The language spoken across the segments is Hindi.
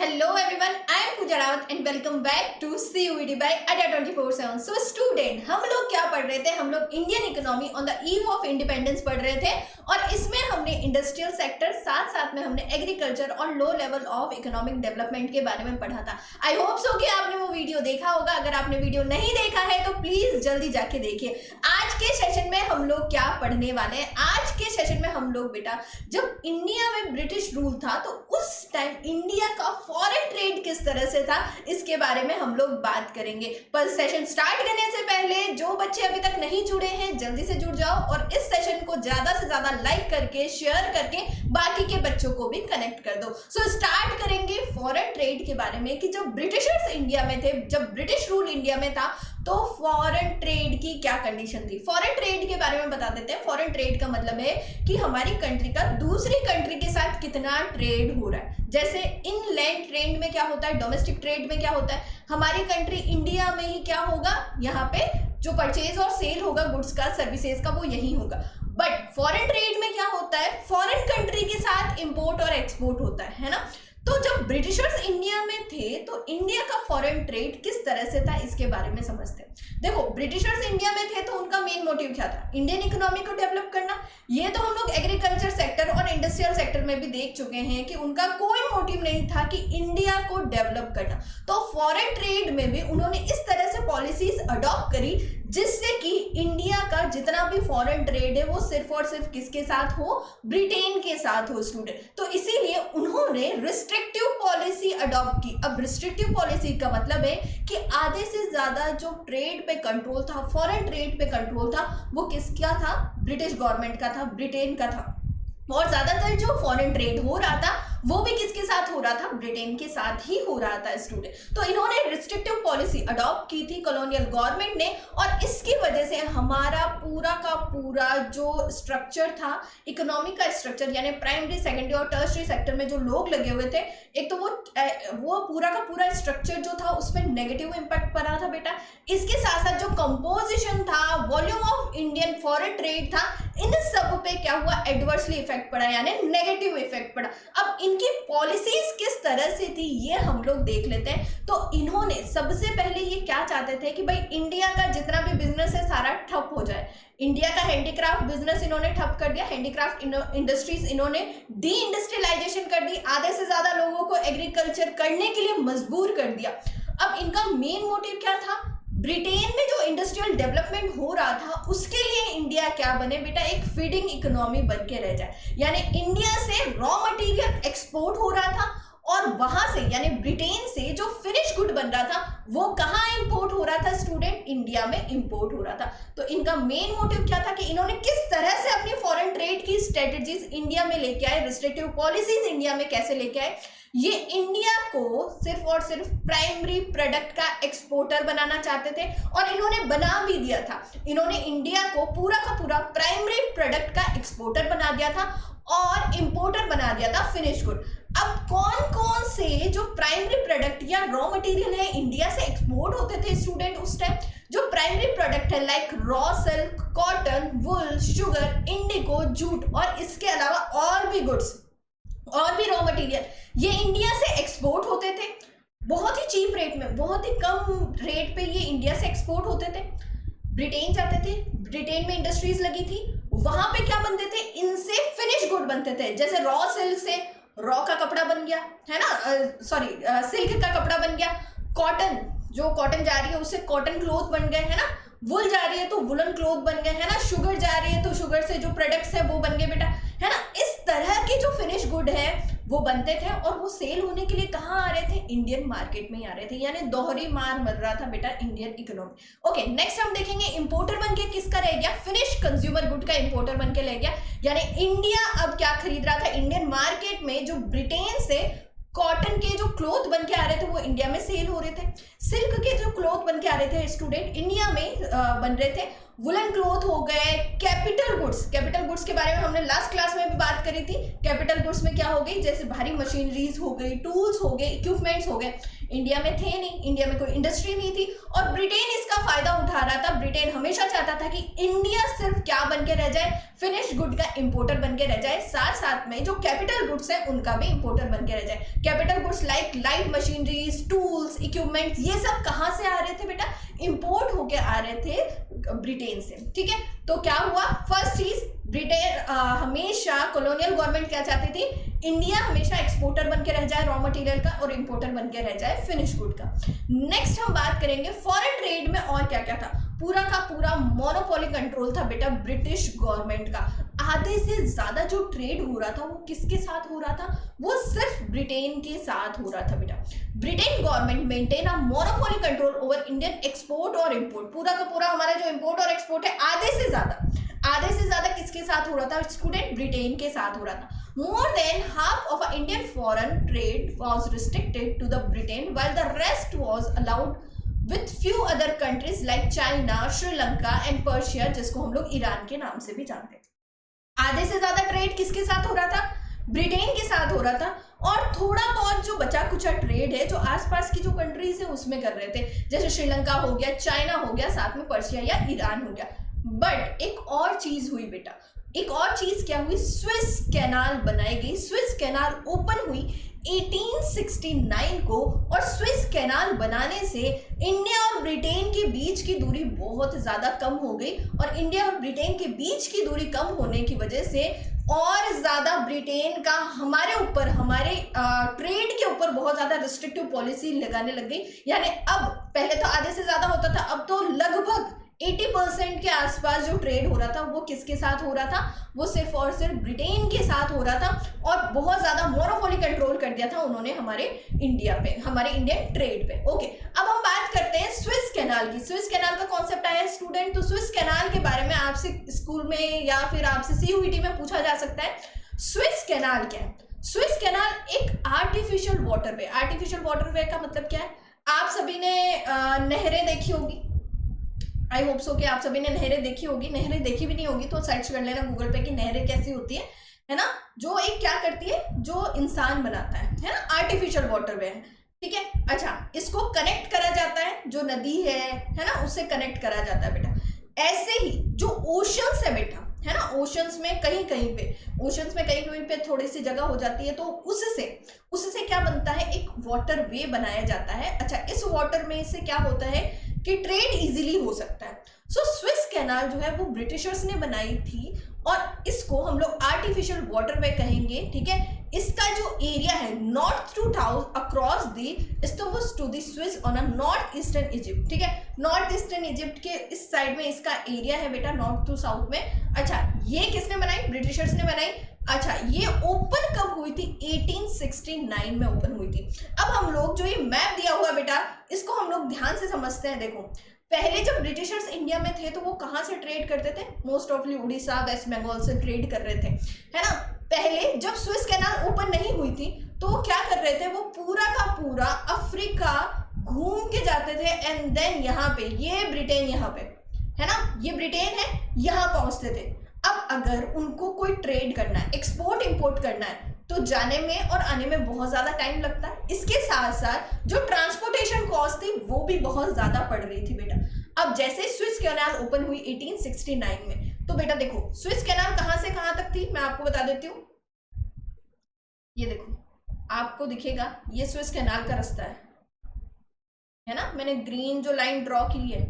Hello everyone, I am Pooja Rawat and welcome back to CUET by Adya 24/7। So student, हम लोग क्या पढ़ रहे थे? हम लोग Indian economy on the eve of independence पढ़ रहे थे और इसमें हमने इंडस्ट्रियल सेक्टर साथ साथ में हमने एग्रीकल्चर और low level of economic development के बारे में पढ़ा था। आई होप सो कि आपने वो वीडियो देखा होगा। अगर आपने वीडियो नहीं देखा है तो प्लीज जल्दी जाके देखिए। आज के सेशन में हम लोग क्या पढ़ने वाले हैं? आज के सेशन में हम लोग बेटा, जब इंडिया में ब्रिटिश रूल था तो उस टाइम इंडिया का फॉरेन ट्रेड किस तरह से था, इसके बारे में हम लोग बात करेंगे। पर सेशन स्टार्ट करने से पहले जो बच्चे अभी तक नहीं जुड़े हैं जल्दी से जुड़ जाओ और इस सेशन को ज्यादा से ज्यादा लाइक करके शेयर करके बाकी के बच्चों को भी कनेक्ट कर दो। सो स्टार्ट करेंगे फॉरेन ट्रेड के बारे में कि जब ब्रिटिशर्स इंडिया में थे, जब ब्रिटिश रूल इंडिया में था तो फॉरेन ट्रेड की क्या कंडीशन थी। फॉरेन ट्रेड के बारे में बता देते हैं। फॉरेन ट्रेड का मतलब है कि हमारी कंट्री का दूसरी कंट्री के साथ कितना ट्रेड हो रहा है। जैसे इनलैंड ट्रेड में क्या होता है, डोमेस्टिक ट्रेड में क्या होता है, हमारी कंट्री इंडिया में ही क्या होगा, यहाँ पे जो परचेज और सेल होगा गुड्स का, सर्विसेज का, वो यही होगा। बट फॉरेन ट्रेड में क्या होता है, फॉरेन कंट्री के साथ इंपोर्ट और एक्सपोर्ट होता है ना। तो जब ब्रिटिशर्स इंडिया में थे तो इंडिया का फॉरेन ट्रेड किस तरह से था, इसके बारे में समझते हैं। देखो, ब्रिटिशर्स इंडिया में थे तो उनका मेन मोटिव क्या था, इंडियन इकोनॉमी को डेवलप करना। ये तो हम लोग एग्रीकल्चर सेक्टर और इंडस्ट्रियल सेक्टर में भी देख चुके हैं कि उनका कोई मोटिव नहीं था कि इंडिया को डेवलप करना। तो फॉरेन ट्रेड में भी उन्होंने इस तरह से पॉलिसीज अडॉप्ट करी जिससे कि इंडिया का जितना भी फॉरेन ट्रेड है वो सिर्फ और सिर्फ किसके साथ हो, ब्रिटेन के साथ हो स्टूडेंट। तो इसीलिए उन्होंने रिस्ट्रिक्टिव पॉलिसी अडॉप्ट की। अब रिस्ट्रिक्टिव पॉलिसी का मतलब है कि आधे से ज्यादा जो ट्रेड पे कंट्रोल था, फॉरेन ट्रेड पे कंट्रोल था, वो किसका था, ब्रिटिश गवर्नमेंट का था, ब्रिटेन का था। और ज्यादातर जो फॉरेन ट्रेड हो रहा था वो भी किसके साथ हो रहा था, ब्रिटेन के साथ ही हो रहा था स्टूडेंट। तो इन्होंने रिस्ट्रिक्टिव पॉलिसी अडॉप्ट की थी कॉलोनियल गवर्नमेंट ने, और इसकी वजह से हमारा पूरा का पूरा जो स्ट्रक्चर था, इकोनॉमी का स्ट्रक्चर, यानी प्राइमरी, सेकेंडरी और टर्शरी सेक्टर में जो लोग लगे हुए थे, एक तो वो पूरा का पूरा स्ट्रक्चर जो था उसमें नेगेटिव इंपैक्ट पड़ा था बेटा। इसके साथ साथ जो कंपोजिशन था, volume of Indian foreign trade था, इन सब पे क्या हुआ, एडवर्सली इफेक्ट पड़ा, यानी नेगेटिव इफेक्ट पड़ा। अब इनकी पॉलिसीज किस तरह से थी ये हम लोग देख लेते हैं। तो इन्होंने सबसे पहले ये क्या चाहते थे कि भाई इंडिया का जितना भी बिजनेस है सारा ठप हो जाए। इंडिया का हैंडीक्राफ्ट बिजनेस इन्होंने ठप कर दिया, हैंडीक्राफ्ट इंडस्ट्रीज इन्होंने डी इंडस्ट्रियलाइजेशन कर दी, आधे से ज्यादा लोगों को एग्रीकल्चर करने के लिए मजबूर कर दिया। अब इनका मेन मोटिव क्या था, ब्रिटेन में जो इंडस्ट्रियल डेवलपमेंट हो रहा था उसके लिए इंडिया क्या बने बेटा, एक फीडिंग इकोनॉमी बन के रह जाए। यानी इंडिया से रॉ मटेरियल एक्सपोर्ट हो रहा था और वहां से यानी ब्रिटेन से जो फिनिश गुड बन रहा था वो कहाँ इंपोर्ट हो रहा था स्टूडेंट, इंडिया में इंपोर्ट हो रहा था। तो इनका मेन मोटिव क्या था कि इन्होंने किस तरह से अपनी फॉरेन ट्रेड की स्ट्रेटेजीज इंडिया में लेके आए, रिस्ट्रिक्टिव पॉलिसीज इंडिया में कैसे लेके आए। ये इंडिया को सिर्फ और सिर्फ प्राइमरी प्रोडक्ट का एक्सपोर्टर बनाना चाहते थे और इन्होंने बना भी दिया था। इन्होंने इंडिया को पूरा का पूरा प्राइमरी प्रोडक्ट का एक्सपोर्टर बना दिया था और इंपोर्टर बना दिया था फिनिश गुड। अब कौन कौन से जो प्राइमरी प्रोडक्ट या रॉ मटेरियल है इंडिया से एक्सपोर्ट होते थे स्टूडेंट उस टाइम, जो प्राइमरी प्रोडक्ट है लाइक रॉ सिल्क, कॉटन, वुल, शुगर, इंडिगो, जूट और इसके अलावा और भी गुड्स और भी रॉ मटेरियल ये इंडिया से एक्सपोर्ट होते थे। बहुत ही चीप रेट में, बहुत ही कम रेट पे ये इंडिया से एक्सपोर्ट होते थे। ब्रिटेन जाते थे, ब्रिटेन में इंडस्ट्रीज लगी थी, वहां पे क्या बनते थे, इनसे फिनिश गुड बनते थे। जैसे रॉ सिल्क से रॉ का कपड़ा बन गया है ना, सिल्क का कपड़ा बन गया। कॉटन, जो कॉटन जा रही है उससे कॉटन क्लोथ बन गए है ना, वुल जा रही है तो वुलन क्लोथ बन गए है ना, शुगर जा रही है तो शुगर से जो प्रोडक्ट्स है वो बन गए बेटा, है ना। इस तरह के जो फिनिश गुड है वो बनते थे और वो सेल होने के लिए कहाँ आ रहे थे, इंडियन मार्केट में ही आ रहे थे। यानी दोहरी मार मर रहा था बेटा इंडियन इकोनॉमी। ओके, नेक्स्ट हम देखेंगे इंपोर्टर बन के किसका रह गया, फिनिश कंज्यूमर गुड का इंपोर्टर बन के रह गया। यानी इंडिया अब क्या खरीद रहा था, इंडियन मार्केट में जो ब्रिटेन से कॉटन के जो क्लोथ बन के आ रहे थे वो इंडिया में सेल हो रहे थे। सिल्क के जो क्लोथ बन के आ रहे थे स्टूडेंट इंडिया में बन रहे थे वुलन क्लोथ हो गए, कैपिटल गुड्स के बारे में हमने लास्ट क्लास में भी बात करी थी। कैपिटल गुड्स में क्या हो गई, जैसे भारी मशीनरीज हो गई, टूल्स हो गए, इक्विपमेंट्स हो गए। इंडिया में थे नहीं, इंडिया में कोई इंडस्ट्री नहीं थी और ब्रिटेन इसका फायदा उठा रहा था। ब्रिटेन हमेशा चाहता था कि इंडिया सिर्फ क्या बन के रह जाए, फिनिश्ड गुड का इंपोर्टर बन के रह जाए, साथ साथ में जो कैपिटल गुड्स है उनका भी इंपोर्टर बन के रह जाए। Capital goods like light machineries, tools, equipments, ये सब कहाँ से आ रहे थे बेटा, इंपोर्ट होके आ रहे थे ब्रिटेन से। ठीक है, तो क्या हुआ, फर्स्ट चीज, ब्रिटेन हमेशा कॉलोनियल गवर्नमेंट क्या चाहती थी, इंडिया हमेशा एक्सपोर्टर बन के रह जाए रॉ मटेरियल का और इंपोर्टर बन के रह जाए फिनिश गुड का। नेक्स्ट हम बात करेंगे फॉरेन ट्रेड में और क्या क्या था। पूरा का पूरा मोनोपोली कंट्रोल था बेटा ब्रिटिश गवर्नमेंट का। आधे से ज्यादा जो ट्रेड हो रहा था वो किसके साथ हो रहा था, वो सिर्फ ब्रिटेन के साथ हो रहा था बेटा। Britain government maintain a monopoly control over Indian export और इंपोर्ट। पूरा का पूरा हमारा जो इंपोर्ट और एक्सपोर्ट है आधे से ज्यादा किसके साथ हो रहा था स्टूडेंट, ब्रिटेन के साथ हो रहा था। More than half of Indian foreign trade was restricted to the Britain, while the rest was allowed with few other countries like China, Sri Lanka and Persia, जिसको हम लोग ईरान के नाम से भी जानते हैं। आधे से ज्यादा ट्रेड किसके साथ हो रहा था, ब्रिटेन के साथ हो रहा था। और थोड़ा बहुत जो बचा कुचा ट्रेड है जो आसपास की जो कंट्रीज है उसमें कर रहे थे, जैसे श्रीलंका हो गया, चाइना हो गया, साथ में पर्शिया या ईरान हो गया। बट एक और चीज हुई बेटा, एक और चीज क्या हुई, स्विस कैनाल बनाई गई। स्विस कैनाल ओपन हुई 1869 को और स्विस कैनाल बनाने से इंडिया और ब्रिटेन के बीच की दूरी बहुत ज़्यादा कम हो गई और इंडिया और ब्रिटेन के बीच की दूरी कम होने की वजह से और ज़्यादा ब्रिटेन का हमारे ऊपर, हमारे ट्रेड के ऊपर बहुत ज़्यादा रिस्ट्रिक्टिव पॉलिसी लगाने लग गई। यानी अब पहले तो आधे से ज़्यादा होता था, अब तो लगभग 80% के आसपास जो ट्रेड हो रहा था वो किसके साथ हो रहा था, वो सिर्फ और सिर्फ ब्रिटेन के साथ हो रहा था और बहुत ज्यादा मोनोपोली कंट्रोल कर दिया था उन्होंने हमारे इंडिया पे, हमारे इंडियन ट्रेड पे। ओके, अब हम बात करते हैं स्विस कैनाल की। स्विस कैनाल का कॉन्सेप्ट आया है स्टूडेंट, तो स्विस कैनाल के बारे में आपसे स्कूल में या फिर आपसे सीयूईटी में पूछा जा सकता है। स्विस कैनाल क्या है? स्विस कैनाल एक आर्टिफिशियल वाटरवे। आर्टिफिशियल वाटरवे का मतलब क्या है, आप सभी ने नहरें देखी होगी, आई होप सो कि आप सभी ने नहरें देखी होगी। नहरें देखी भी नहीं होगी तो सर्च कर लेना गूगल पे कि नहरें कैसी होती है ना, जो एक क्या करती है, जो इंसान बनाता है ना, आर्टिफिशियल वाटरवे है। ठीक है, अच्छा, इसको कनेक्ट करा जाता है, जो नदी है ना, उससे कनेक्ट करा जाता है बेटा। ऐसे ही जो ओशंस है बेटा, है ना, ओशंस में कहीं कहीं पे थोड़ी सी जगह हो जाती है तो उससे क्या बनता है, एक वाटर वे बनाया जाता है। अच्छा, इस वाटर में से क्या होता है कि ट्रेड इजीली हो सकता है। सो स्विस कैनाल जो है वो ब्रिटिशर्स ने बनाई थी और इसको हम लोग आर्टिफिशियल वाटरवे कहेंगे। ठीक है, इसका जो एरिया है north to south across the Istanbul to the Swiss on a north eastern Egypt. ठीक है, नॉर्थ ईस्टर्न इजिप्ट के इस साइड में इसका एरिया है बेटा, नॉर्थ टू साउथ में। अच्छा, ये किसने बनाई, ब्रिटिशर्स ने बनाई। अच्छा, ये ओपन कब हुई थी, 1869 में ओपन हुई थी। अब हम लोग जो ये मैप दिया हुआ बेटा, इसको हम लोग ध्यान से समझते हैं। देखो, पहले जब ब्रिटिशर्स इंडिया में थे तो वो कहाँ से ट्रेड करते थे, मोस्ट ऑफली उड़ीसा, वेस्ट बंगाल से ट्रेड कर रहे थे, है ना। पहले जब स्विस कैनाल ओपन नहीं हुई थी तो वो क्या कर रहे थे, वो पूरा का पूरा अफ्रीका घूम के जाते थे एंड देन यहाँ पे, ये ब्रिटेन यहाँ पे है ना, ये ब्रिटेन है, यहाँ पहुंचते थे। अब अगर उनको कोई ट्रेड करना है, एक्सपोर्ट इंपोर्ट करना है, तो जाने में और आने में बहुत ज़्यादा टाइम लगता है। इसके साथ साथ जो ट्रांसपोर्टेशन कॉस्ट थी वो भी बहुत ज़्यादा पड़ रही थी बेटा। अब जैसे स्विस कैनाल ओपन हुई 1869 में, तो बेटा देखो स्विस कैनाल कहाँ से कहाँ तक थी, मैं आपको बता देती हूँ। ये देखो, आपको दिखेगा ये स्विस कैनाल का रास्ता है ना, मैंने ग्रीन जो लाइन ड्रॉ की है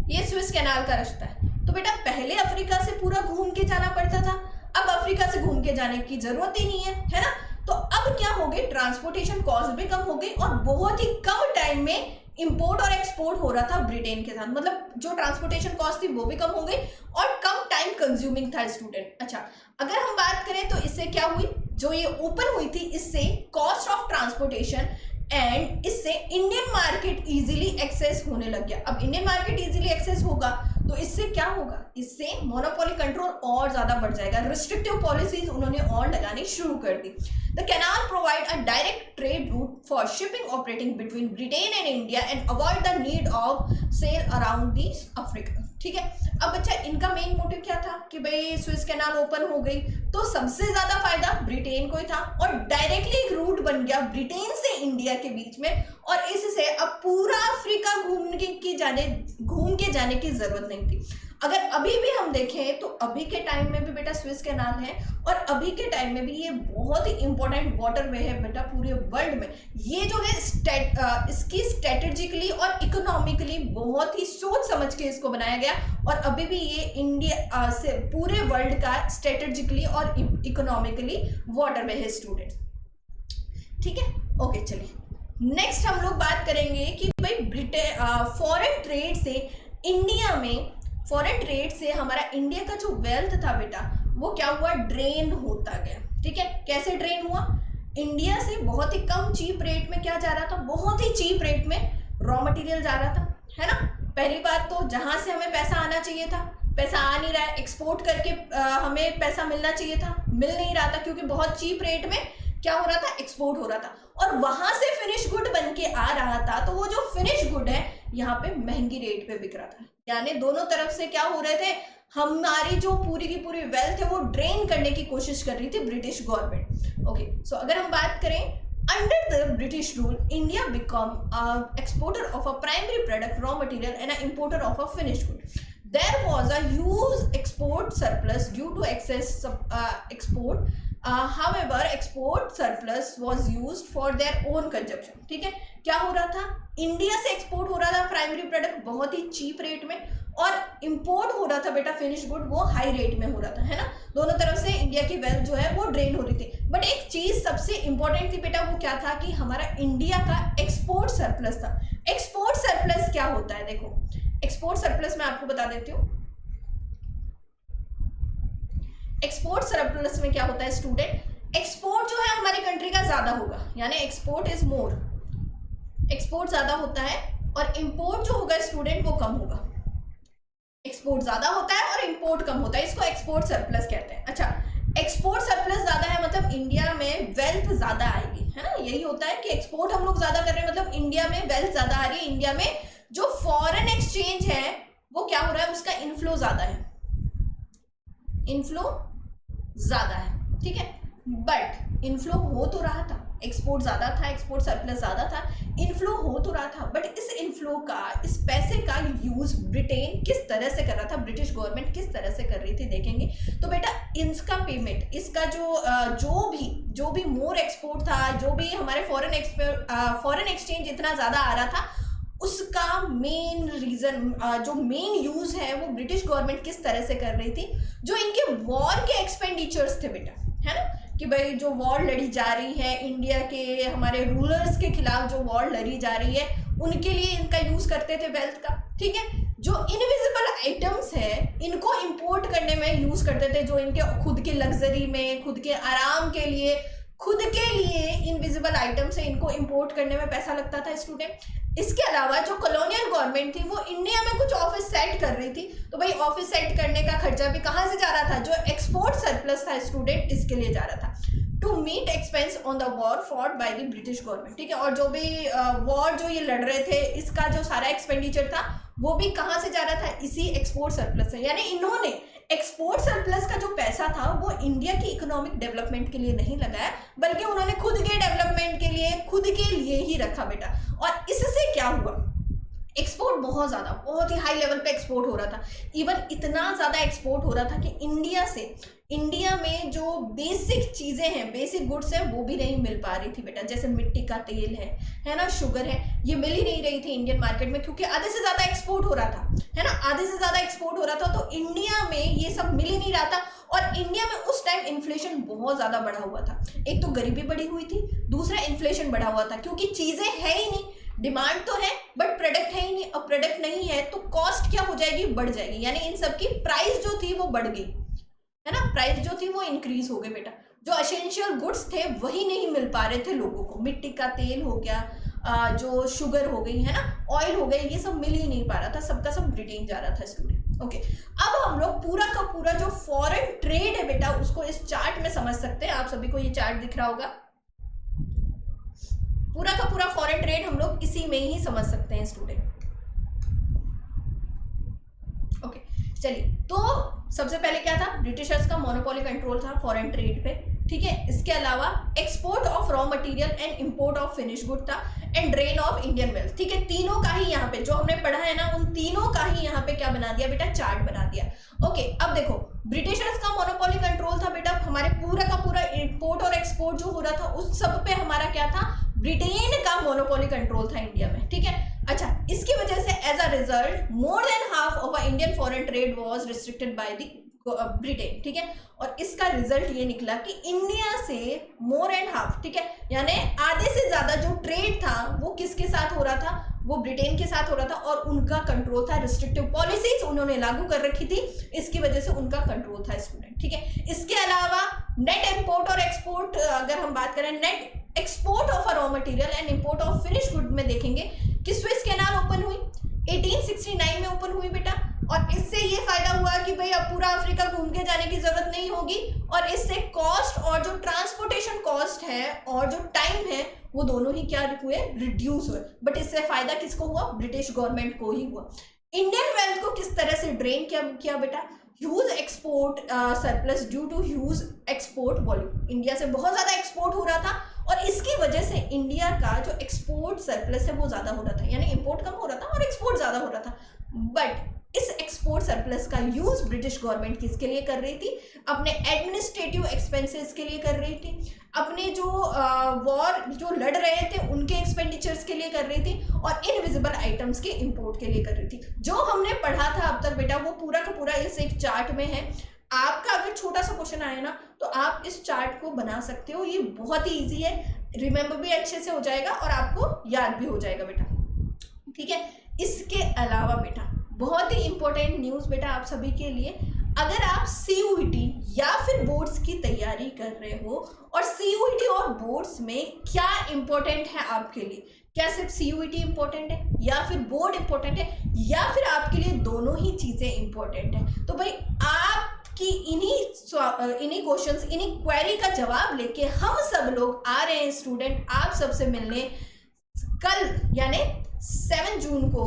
ये स्विस कैनाल का रास्ता है। तो बेटा पहले अफ्रीका से पूरा घूम के जाना पड़ता था, अब अफ्रीका से घूम के जाने की जरूरत ही नहीं है ना। तो अब क्या हो गई, ट्रांसपोर्टेशन कॉस्ट भी कम हो गई और बहुत ही कम टाइम में इंपोर्ट और एक्सपोर्ट हो रहा था ब्रिटेन के साथ। मतलब जो ट्रांसपोर्टेशन कॉस्ट थी वो भी कम हो गई और कम टाइम कंज्यूमिंग था स्टूडेंट। अच्छा, अगर हम बात करें तो इससे क्या हुई, जो ये ओपन हुई थी इससे कॉस्ट ऑफ ट्रांसपोर्टेशन एंड इससे इंडियन मार्केट इजीली एक्सेस होने लग गया। अब इंडियन मार्केट इजीली एक्सेस होगा तो इससे क्या होगा, इससे मोनोपोली कंट्रोल और ज्यादा बढ़ जाएगा, रिस्ट्रिक्टिव पॉलिसीज उन्होंने और लगानी शुरू कर दी। The canal provide a direct trade route for shipping operating between Britain and India and avoid the need of sail around the Africa. ठीक है। अब बच्चा इनका मेन मोटिव क्या था कि भाई स्विस कैनाल ओपन हो गई तो सबसे ज्यादा फायदा ब्रिटेन को ही था और डायरेक्टली एक रूट बन गया ब्रिटेन से इंडिया के बीच में, और इससे अब पूरा अफ्रीका घूम के जाने की जरूरत नहीं थी। अगर अभी भी हम देखें तो अभी के टाइम में भी बेटा स्विस कैनाल है, और अभी के टाइम में भी ये बहुत ही इंपॉर्टेंट वाटरवे है बेटा पूरे वर्ल्ड में। ये जो है इसकी स्ट्रेटेजिकली और इकोनॉमिकली बहुत ही सोच समझ के इसको बनाया गया, और अभी भी ये इंडिया से पूरे वर्ल्ड का स्ट्रेटेजिकली और इकोनॉमिकली वाटरवे है स्टूडेंट्स। ठीक है, ओके चलिए नेक्स्ट हम लोग बात करेंगे कि भाई फॉरेन ट्रेड से इंडिया में, फॉरेन ट्रेड से हमारा इंडिया का जो वेल्थ था बेटा वो क्या हुआ, ड्रेन होता गया। ठीक है, कैसे ड्रेन हुआ, इंडिया से बहुत ही कम चीप रेट में क्या जा रहा था, बहुत ही चीप रेट में रॉ मटेरियल जा रहा था, है ना। पहली बात तो जहां से हमें पैसा आना चाहिए था पैसा आ नहीं रहा है, एक्सपोर्ट करके हमें पैसा मिलना चाहिए था, मिल नहीं रहा था क्योंकि बहुत चीप रेट में क्या हो रहा था, एक्सपोर्ट हो रहा था, और वहां से फिनिश गुड बन के आ रहा था, तो वो जो फिनिश गुड है यहाँ पे महंगी रेट पे बिक रहा था। यानी दोनों तरफ से क्या हो रहे थे, हमारी जो पूरी की पूरी वेल्थ है वो ड्रेन करने की कोशिश कर रही थी ब्रिटिश गवर्नमेंट। ओके, सो अगर हम बात करें under the British rule, India become an exporter of a primary product, raw material, and an importer of a finished good. There was a huge export surplus due to excess export. However, export surplus was used for their own consumption. ठीक है, क्या हो रहा था, इंडिया से एक्सपोर्ट हो रहा था प्राइमरी प्रोडक्ट बहुत ही चीप रेट में, और इंपोर्ट हो रहा था बेटा फिनिश गुड वो हाई रेट में हो रहा था, है ना। दोनों तरफ से इंडिया की वेल्थ जो है वो ड्रेन हो रही थी। बट एक चीज सबसे इंपॉर्टेंट थी बेटा, वो क्या था कि हमारा इंडिया का एक्सपोर्ट सरप्लस था। एक्सपोर्ट सरप्लस क्या होता है, देखो एक्सपोर्ट सरप्लस मैं आपको बता देती हूँ। एक्सपोर्ट सरप्लस में क्या होता है स्टूडेंट, एक्सपोर्ट जो है हमारी कंट्री का ज्यादा होगा, यानी एक्सपोर्ट इज मोर, एक्सपोर्ट ज्यादा होता है, और इंपोर्ट जो होगा स्टूडेंट वो कम होगा। एक्सपोर्ट ज्यादा होता है और इंपोर्ट कम होता है, इसको एक्सपोर्ट सरप्लस कहते हैं। अच्छा, एक्सपोर्ट सरप्लस ज्यादा है मतलब इंडिया में वेल्थ ज्यादा आएगी, है ना, यही होता है कि एक्सपोर्ट हम लोग ज्यादा कर रहे हैं मतलब इंडिया में वेल्थ ज्यादा आ रही है, इंडिया में जो फॉरेन एक्सचेंज है वो क्या हो रहा है, उसका इनफ्लो ज्यादा है, इनफ्लो ज्यादा है। ठीक है, बट इनफ्लो हो तो रहा था, एक्सपोर्ट ज्यादा था, एक्सपोर्ट सरप्लस ज्यादा था, इनफ्लो हो तो रहा था, बट इस इनफ्लो का, इस पैसे का यूज ब्रिटेन किस तरह से कर रहा था, ब्रिटिश गवर्नमेंट किस तरह से कर रही थी देखेंगे। तो बेटा इसका पेमेंट, इसका जो भी मोर एक्सपोर्ट था, जो भी हमारे फॉरेन एक्सचेंज इतना ज्यादा आ रहा था, उसका मेन रीजन, जो मेन यूज है वो ब्रिटिश गवर्नमेंट किस तरह से कर रही थी, जो इनके वॉर के एक्सपेंडिचर्स थे बेटा, है ना, कि भाई जो वॉर लड़ी जा रही है इंडिया के हमारे रूलर्स के खिलाफ, जो वॉर लड़ी जा रही है उनके लिए इनका यूज करते थे वेल्थ का। ठीक है, जो इनविजिबल आइटम्स है इनको इंपोर्ट करने में यूज करते थे, जो इनके खुद के लग्जरी में, खुद के आराम के लिए, खुद के लिए इनविजिबल आइटम्स है, इनको इंपोर्ट करने में पैसा लगता था स्टूडेंट। इसके अलावा जो कॉलोनियल गवर्नमेंट थी वो इंडिया में कुछ ऑफिस सेट कर रही थी, तो भाई ऑफिस सेट करने का खर्चा भी कहाँ से जा रहा था, जो एक्सपोर्ट सरप्लस था स्टूडेंट इसके लिए जा रहा था, to meet expense on the war fought by the British government. ठीक है, और जो भी वॉर जो ये लड़ रहे थे इसका जो सारा एक्सपेंडिचर था वो भी कहाँ से जा रहा था, इसी एक्सपोर्ट सरप्लस से। यानी इन्होंने एक्सपोर्ट सरप्लस का जो पैसा था वो इंडिया की इकोनॉमिक डेवलपमेंट के लिए नहीं लगाया, बल्कि उन्होंने खुद के डेवलपमेंट के लिए, खुद के लिए ही रखा बेटा। और इससे क्या हुआ, एक्सपोर्ट बहुत ही हाई लेवल पे एक्सपोर्ट हो रहा था, इवन इतना ज़्यादा एक्सपोर्ट हो रहा था कि इंडिया में जो बेसिक चीज़ें हैं, बेसिक गुड्स हैं, वो भी नहीं मिल पा रही थी बेटा, जैसे मिट्टी का तेल है ना, शुगर है, ये मिल ही नहीं रही थी इंडियन मार्केट में, क्योंकि आधे से ज़्यादा एक्सपोर्ट हो रहा था, है ना, आधे से ज़्यादा एक्सपोर्ट हो रहा था, तो इंडिया में ये सब मिल ही नहीं रहा था। और इंडिया में उस टाइम इन्फ्लेशन बहुत ज़्यादा बढ़ा हुआ था, एक तो गरीबी बढ़ी हुई थी, दूसरा इन्फ्लेशन बढ़ा हुआ था, क्योंकि चीज़ें है ही नहीं, डिमांड तो है बट प्रोडक्ट है ही नहीं, अब प्रोडक्ट नहीं है तो कॉस्ट क्या हो जाएगी, बढ़ जाएगी, यानी इन सब की प्राइस जो थी वो बढ़ गई, है ना, प्राइस जो थी वो इंक्रीज हो गई बेटा। जो एसेंशियल गुड्स थे वही नहीं मिल पा रहे थे लोगों को, मिट्टी का तेल हो गया, जो शुगर हो गई, है ना, ऑयल हो गई, ये सब मिल ही नहीं पा रहा था, सबका सब ब्रिटेन जा रहा था स्टूडेंट। ओके, अब हम लोग पूरा का पूरा जो फॉरेन ट्रेड है बेटा उसको इस चार्ट में समझ सकते हैं। आप सभी को ये चार्ट दिख रहा होगा, पूरा का पूरा फॉरेन ट्रेड हम लोग इसी में ही समझ सकते हैं स्टूडेंट। ओके चलिए, तो सबसे पहले क्या था, ब्रिटिशर्स का मोनोपोली कंट्रोल था फॉरेन ट्रेड पे, ठीक है। इसके अलावा export of raw material and import of finish good था, and drain of Indian wealth, ठीक है। तीनों का ही यहाँ पे जो हमने पढ़ा है ना, उन तीनों का ही यहाँ पे क्या बना दिया बेटा, चार्ट बना दिया। ओके, अब देखो ब्रिटिशर्स का मोनोपोली कंट्रोल था बेटा, हमारे पूरा का पूरा इंपोर्ट और एक्सपोर्ट जो हो रहा था उस सब पे हमारा क्या था, ब्रिटेन का मोनोपोली कंट्रोल था इंडिया में, ठीक है। अच्छा, इसकी वजह से as a result more than half of Indian foreign trade was restricted by the Britain, ठीक है। और इसका रिजल्ट ये निकला कि इंडिया से मोर एंड हाफ, ठीक है, यानी आधे से ज्यादा जो ट्रेड था वो किसके साथ हो रहा था, वो ब्रिटेन के साथ हो रहा था, और उनका कंट्रोल था, रिस्ट्रिक्टिव पॉलिसीज उन्होंने लागू कर रखी थी, इसकी वजह से उनका कंट्रोल था स्टूडेंट, ठीक है। इसके अलावा नेट इंपोर्ट और एक्सपोर्ट, अगर हम बात करें net export of raw material and import of finish good में देखेंगे कि स्विस कैनाल ओपन हुई 1869 में ओपन हुई बेटा, और इससे ये फायदा हुआ कि भाई अब पूरा अफ्रीका घूम के जाने की जरूरत नहीं होगी, और इससे कॉस्ट और जो ट्रांसपोर्टेशन कॉस्ट है और जो टाइम है वो दोनों ही क्या हुए, रिड्यूस हुए। बट इससे फायदा किसको हुआ, ब्रिटिश गवर्नमेंट को ही हुआ। इंडियन वेल्थ को किस तरह से ड्रेन किया बेटा, huge export surplus due to huge export volume, India से बहुत ज्यादा एक्सपोर्ट हो रहा था और इसकी वजह से इंडिया का जो एक्सपोर्ट सरप्लस है वो ज्यादा हो रहा था, यानी इंपोर्ट कम हो रहा था और एक्सपोर्ट ज्यादा हो रहा था। बट इस एक्सपोर्ट सरप्लस का यूज ब्रिटिश गवर्नमेंट किसके लिए कर रही थी, अपने एडमिनिस्ट्रेटिव एक्सपेंसेस के लिए कर रही थी, अपने जो वॉर जो लड़ रहे थे उनके एक्सपेंडिचर्स के लिए कर रही थी, और इनविजिबल आइटम्स के इंपोर्ट के लिए कर रही थी। जो हमने पढ़ा था अब तक बेटा वो पूरा का पूरा इस एक चार्ट में है। आपका अगर छोटा सा क्वेश्चन आए ना तो आप इस चार्ट को बना सकते हो, ये बहुत ही इजी है, रिमेंबर भी अच्छे से हो जाएगा और आपको याद भी हो जाएगा बेटा, ठीक है। इसके अलावा बेटा बहुत ही इंपॉर्टेंट न्यूज़ बेटा आप सभी के लिए, अगर आप सीयूईटी या फिर बोर्ड्स की तैयारी कर रहे हो, और सीयूईटी और बोर्ड्स में क्या इंपॉर्टेंट है आपके लिए, क्या सिर्फ सीयूईटी इंपॉर्टेंट है या फिर बोर्ड इंपॉर्टेंट है या फिर आपके लिए दोनों ही चीजें इंपॉर्टेंट है, तो भाई आपकी इन्हीं क्वेश्चंस इन्हीं क्वेरी का जवाब लेके हम सब लोग आ रहे हैं स्टूडेंट आप सबसे मिलने कल, यानी 7 जून को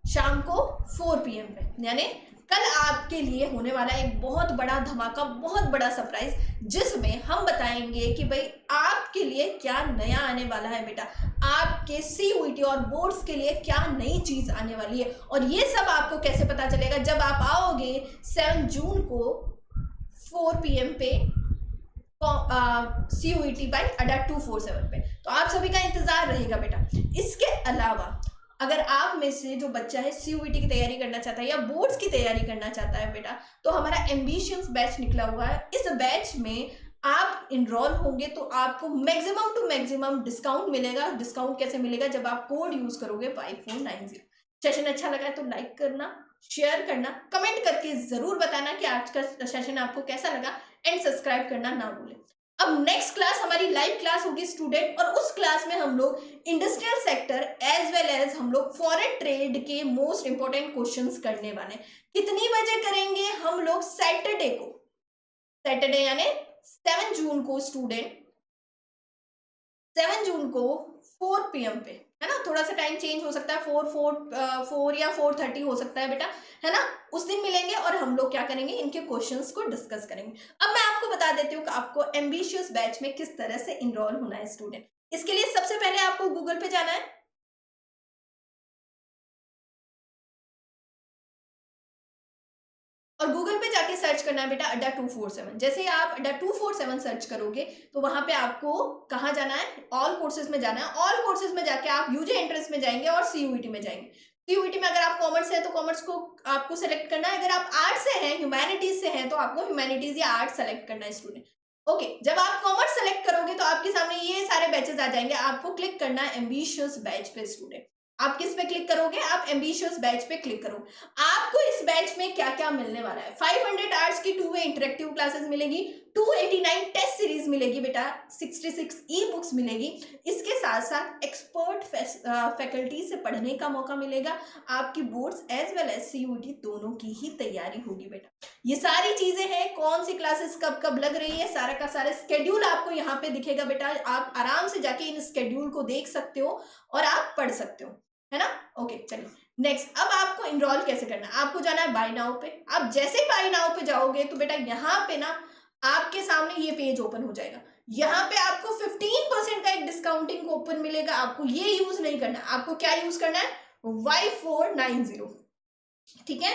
शाम को 4 PM पे, यानी कल आपके लिए होने वाला एक बहुत बड़ा धमाका, बहुत बड़ा सरप्राइज, जिसमें हम बताएंगे कि भाई आपके लिए क्या नया आने वाला है बेटा, आपके सीयूईटी और बोर्ड्स के लिए क्या नई चीज आने वाली है। और ये सब आपको कैसे पता चलेगा, जब आप आओगे 7 जून को 4 PM पे सीयूईटी बाय अड्डा 247 पे, तो आप सभी का इंतजार रहेगा बेटा। इसके अलावा अगर आप में से जो बच्चा है सीयूईटी की तैयारी करना चाहता है या बोर्ड्स की तैयारी करना चाहता है बेटा, तो हमारा एम्बिशियंस बैच निकला हुआ है। इस बैच में आप इनरोल होंगे तो आपको मैक्सिमम टू मैक्सिमम डिस्काउंट मिलेगा। डिस्काउंट कैसे मिलेगा, जब आप कोड यूज करोगे 5490। सेशन अच्छा लगा है तो लाइक करना, शेयर करना, कमेंट करके जरूर बताना कि आज का सेशन आपको कैसा लगा, एंड सब्सक्राइब करना ना भूलें। अब नेक्स्ट क्लास हमारी लाइव क्लास होगी स्टूडेंट, और उस क्लास में हम लोग industrial sector as well as हम लोग फॉरेन ट्रेड के मोस्ट इंपोर्टेंट क्वेश्चंस करने वाले हैं। कितनी बजे करेंगे हम लोग, सैटरडे को, सैटरडे यानी 7 जून को स्टूडेंट, 7 जून को 4 PM पे, है ना, थोड़ा सा टाइम चेंज हो सकता है, 4 या 4:30 हो सकता है बेटा, है ना। उस दिन मिलेंगे और हम लोग क्या करेंगे, इनके क्वेश्चंस को डिस्कस करेंगे। अब मैं आपको बता देती हूँ कि आपको एम्बिशियस बैच में किस तरह से इनरोल होना है स्टूडेंट। इसके लिए सबसे पहले आपको गूगल पे जाना है, और गूगल पे जाके सर्च करना है बेटा अड्डा 247। जैसे ही आप अड्डा 247 सर्च करोगे तो वहां पे आपको कहाँ जाना है, ऑल कोर्सेज में जाना है। ऑल कोर्सेज में जाके आप यूजी एंट्रेंस में जाएंगे और सीयूईटी में जाएंगे। सीयूईटी में अगर आप कॉमर्स है तो कॉमर्स को आपको सेलेक्ट करना है, अगर आप आर्ट्स से हैं, ह्यूमैनिटीज से हैं, तो आपको ह्यूमैनिटीज या आर्ट्स सेलेक्ट करना है स्टूडेंट। ओके, जब आप कॉमर्स सेलेक्ट करोगे तो आपके सामने ये सारे बैचेस आ जाएंगे, आपको क्लिक करना है एम्बिशियस बैच पे स्टूडेंट। आप किस पे क्लिक करोगे, आप एम्बिशियस बैच पे क्लिक करोगे। आपको इस बैच में क्या क्या मिलने वाला है, 500 आवर्स की 2 वे इंटरेक्टिव क्लासेस मिलेगी, 289 टेस्ट सीरीज मिलेगी बेटा, 66 ई बुक्स मिलेगी। इसके साथ साथ एक्सपर्ट फैकल्टी से पढ़ने का मौका मिलेगा। आपकी boards as well as CUET दोनों की ही तैयारी होगी बेटा। ये सारी चीजें हैं, कौन सी क्लासेस कब कब लग रही है, सारा का सारा स्केड्यूल आपको यहाँ पे दिखेगा बेटा। आप आराम से जाके इन स्केड्यूल को देख सकते हो और आप पढ़ सकते हो, है ना। ओके चलिए, नेक्स्ट, अब आपको इनरोल कैसे करना है, आपको जाना है बाय नाउ पे। आप जैसे ही बाय नाउ पे जाओगे तो बेटा यहाँ पे ना आपके सामने ये पेज ओपन हो जाएगा। यहाँ पे आपको 15% का एक डिस्काउंटिंग कूपन मिलेगा। आपको ये यूज नहीं करना, आपको क्या यूज करना है, Y490। ठीक है,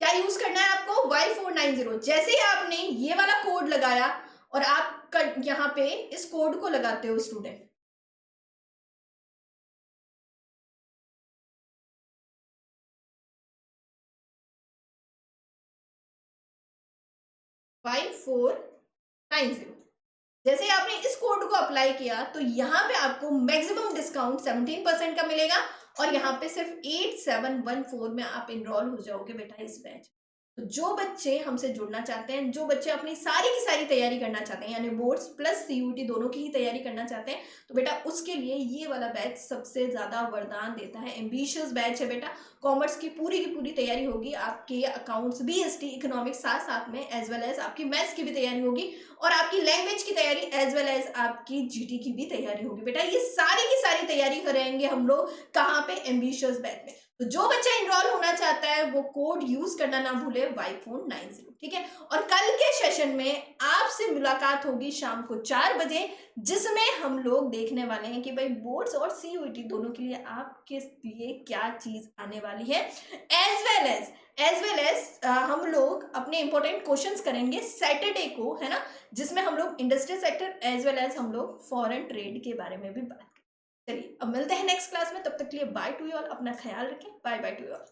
क्या यूज करना है आपको, Y490। जैसे ही आपने ये वाला कोड लगाया और आप यहाँ पे इस कोड को लगाते हो स्टूडेंट, Y490, जैसे आपने इस कोड को अप्लाई किया तो यहाँ पे आपको मैक्सिमम डिस्काउंट 17% का मिलेगा और यहाँ पे सिर्फ 8714 में आप इनरोल हो जाओगे बेटा इस बैच। तो जो बच्चे हमसे जुड़ना चाहते हैं, जो बच्चे अपनी सारी की सारी तैयारी करना चाहते हैं, यानी बोर्ड्स प्लस सीयूटी दोनों की ही तैयारी करना चाहते हैं, तो बेटा उसके लिए ये वाला बैच सबसे ज्यादा वरदान देता है। एम्बिशियस बैच है बेटा, कॉमर्स की पूरी तैयारी होगी, आपके अकाउंट्स, बीएसटी, इकोनॉमिक्स साथ साथ में, एज वेल एज आपकी मैथ्स की भी तैयारी होगी और आपकी लैंग्वेज की तैयारी एज वेल एज आपकी जीटी की भी तैयारी होगी। बेटा ये सारी की सारी तैयारी करेंगे हम लोग कहाँ पे, एम्बिशियस बैच में। तो जो बच्चा इनरोल होना चाहता है वो कोड यूज करना ना भूले, Y490। ठीक है, और कल के सेशन में आपसे मुलाकात होगी शाम को 4 बजे, जिसमें हम लोग देखने वाले हैं कि भाई बोर्ड्स और सीयूईटी दोनों के लिए आपके लिए क्या चीज आने वाली है। एज वेल एज हम लोग अपने इंपॉर्टेंट क्वेश्चंस करेंगे सैटरडे को, है ना, जिसमें हम लोग industrial sector as well as हम लोग फॉरेन ट्रेड के बारे में भी बात। चलिए अब मिलते हैं नेक्स्ट क्लास में, तब तक के लिए बाय टू यू ऑल, अपना ख्याल रखें, bye bye to you all.